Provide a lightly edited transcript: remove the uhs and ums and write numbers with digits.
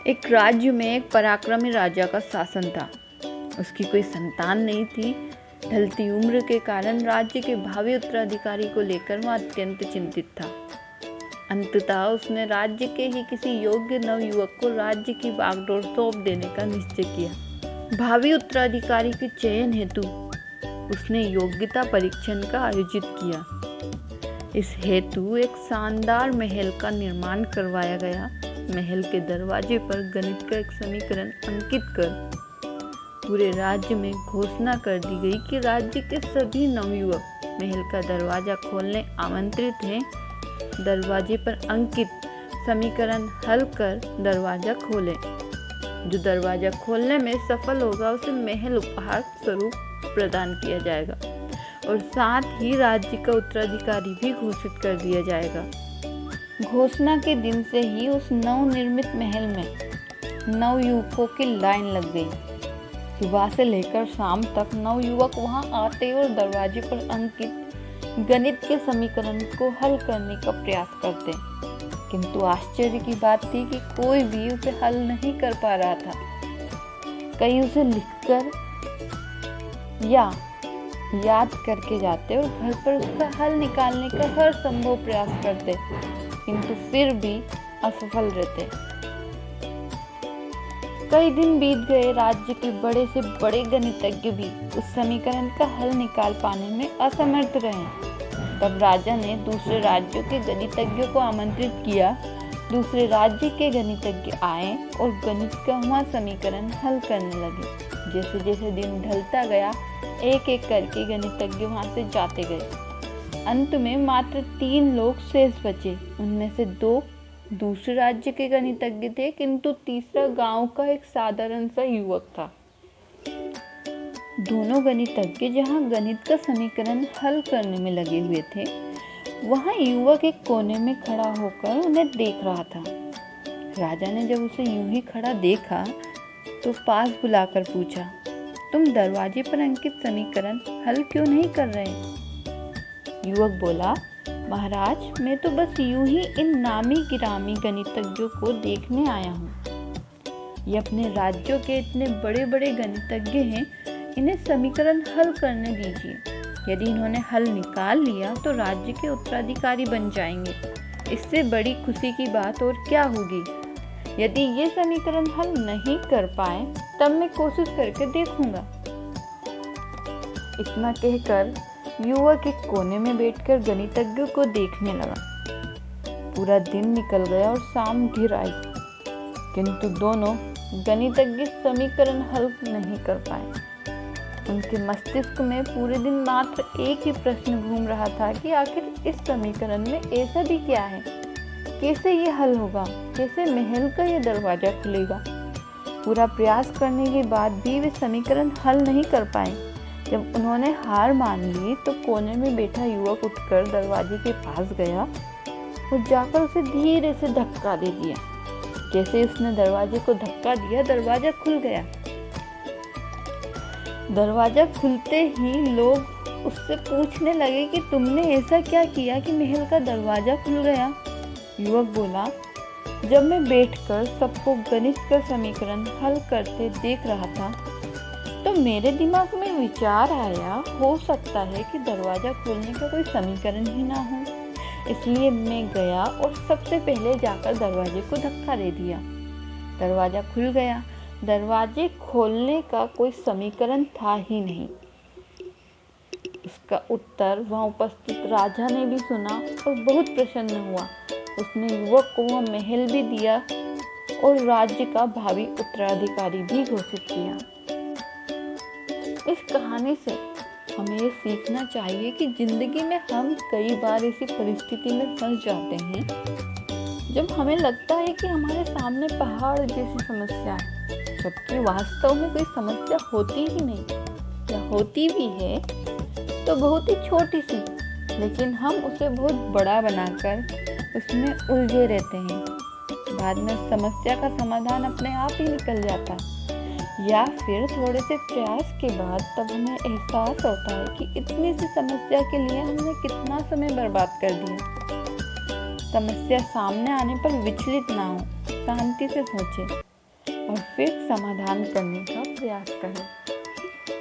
एक राज्य में एक पराक्रमी राजा का शासन था। उसकी कोई संतान नहीं थी। ढलती उम्र के कारण राज्य के भावी उत्तराधिकारी को लेकर वह अत्यंत चिंतित था। अंततः उसने राज्य के ही किसी योग्य नवयुवक को राज्य की बागडोर सौंप देने का निश्चय किया। भावी उत्तराधिकारी के चयन हेतु उसने योग्यता परीक्षण का आयोजित किया। इस हेतु एक शानदार महल का निर्माण करवाया गया। महल के दरवाजे पर गणित का एक समीकरण अंकित कर पूरे राज्य में घोषणा कर दी गई कि राज्य के सभी नवयुवक महल का दरवाजा खोलने आमंत्रित हैं। दरवाजे पर अंकित समीकरण हल कर दरवाजा खोलें। जो दरवाजा खोलने में सफल होगा उसे महल उपहार स्वरूप प्रदान किया जाएगा और साथ ही राज्य का उत्तराधिकारी भी घोषित कर दिया जाएगा। घोषणा के दिन से ही उस नवनिर्मित महल में नवयुवकों की लाइन लग गई। सुबह से लेकर शाम तक नवयुवक वहां आते और दरवाजे पर अंकित गणित के समीकरण को हल करने का प्रयास करते, किंतु आश्चर्य की बात थी कि कोई भी उसे हल नहीं कर पा रहा था। कई उसे लिखकर या याद करके जाते और घर पर उसका हल निकालने का हर संभव प्रयास करते, किंतु फिर भी असफल रहते। कई दिन बीत गए। राज्य के बड़े से बड़े गणितज्ञ भी उस समीकरण का हल निकाल पाने में असमर्थ रहे। तब राजा ने दूसरे राज्यों के गणितज्ञों को आमंत्रित किया। दूसरे राज्य के गणितज्ञ आए और गणित का वह समीकरण हल करने लगे। जैसे जैसे दिन ढलता गया, एक एक करके गणितज्ञ वहां से जाते गए। अंत में मात्र 3 लोग शेष बचे। उनमें से 2 दूसरे राज्य के गणितज्ञ थे, किंतु तीसरा गांव का एक साधारण सा युवक था। दोनों गणितज्ञ जहां गणित का समीकरण हल करने में लगे हुए थे, वहां युवक एक कोने में खड़ा होकर उन्हें देख रहा था। राजा ने जब उसे यूं ही खड़ा देखा तो पास बुलाकर पूछा, तुम दरवाजे पर अंकित समीकरण हल क्यों नहीं कर रहे? युवक बोला, महाराज, मैं तो बस यूं ही इन नामी गिरामी गणितज्ञों को देखने आया हूँ। ये अपने राज्यों के इतने बड़े बड़े गणितज्ञ हैं, इन्हें समीकरण हल करने दीजिए। यदि इन्होंने हल निकाल लिया तो राज्य के उत्तराधिकारी बन जाएंगे। इससे बड़ी खुशी की बात और क्या होगी। यदि ये समीकरण हल नहीं कर पाए तब मैं कोशिश करके देखूंगा। इतना कहकर युवक एक कोने में बैठकर गणितज्ञों को देखने लगा। पूरा दिन निकल गया और शाम घिर आई, किंतु दोनों गणितज्ञ समीकरण हल नहीं कर पाए। उनके मस्तिष्क में पूरे दिन मात्र एक ही प्रश्न घूम रहा था कि आखिर इस समीकरण में ऐसा भी क्या है, कैसे ये हल होगा, कैसे महल का ये दरवाजा खुलेगा। पूरा प्रयास करने के बाद भी वे समीकरण हल नहीं कर पाए। जब उन्होंने हार मान ली तो कोने में बैठा युवक उठकर दरवाजे के पास गया और जाकर उसे धीरे से धक्का दे दिया। जैसे उसने दरवाजे को धक्का दिया, दरवाजा खुल गया। दरवाजा खुलते ही लोग उससे पूछने लगे कि तुमने ऐसा क्या किया कि महल का दरवाजा खुल गया? युवक बोला, जब मैं बैठकर सबको गणित का समीकरण हल करते देख रहा था तो मेरे दिमाग में विचार आया, हो सकता है कि दरवाजा खोलने का कोई समीकरण ही ना हो। इसलिए मैं गया और सबसे पहले जाकर दरवाजे को धक्का दे दिया। दरवाजा खुल गया। दरवाजे खोलने का कोई समीकरण था ही नहीं। उसका उत्तर वहां उपस्थित राजा ने भी सुना और बहुत प्रसन्न हुआ। उसने युवक को वह महल भी दिया और राज्य का भावी उत्तराधिकारी भी घोषित किया। इस कहानी से हमें ये सीखना चाहिए कि जिंदगी में हम कई बार ऐसी परिस्थिति में फंस जाते हैं जब हमें लगता है कि हमारे सामने पहाड़ जैसी समस्या है, जबकि वास्तव में कोई समस्या होती ही नहीं, या होती भी है तो बहुत ही छोटी सी, लेकिन हम उसे बहुत बड़ा बनाकर उसमें उलझे रहते हैं। बाद में समस्या का समाधान अपने आप ही निकल जाता है, या फिर थोड़े से प्रयास के बाद तब हमें एहसास होता है कि इतनी सी समस्या के लिए हमने कितना समय बर्बाद कर दिया। समस्या सामने आने पर विचलित ना हो, शांति से सोचें। और फिर समाधान करने का प्रयास करें।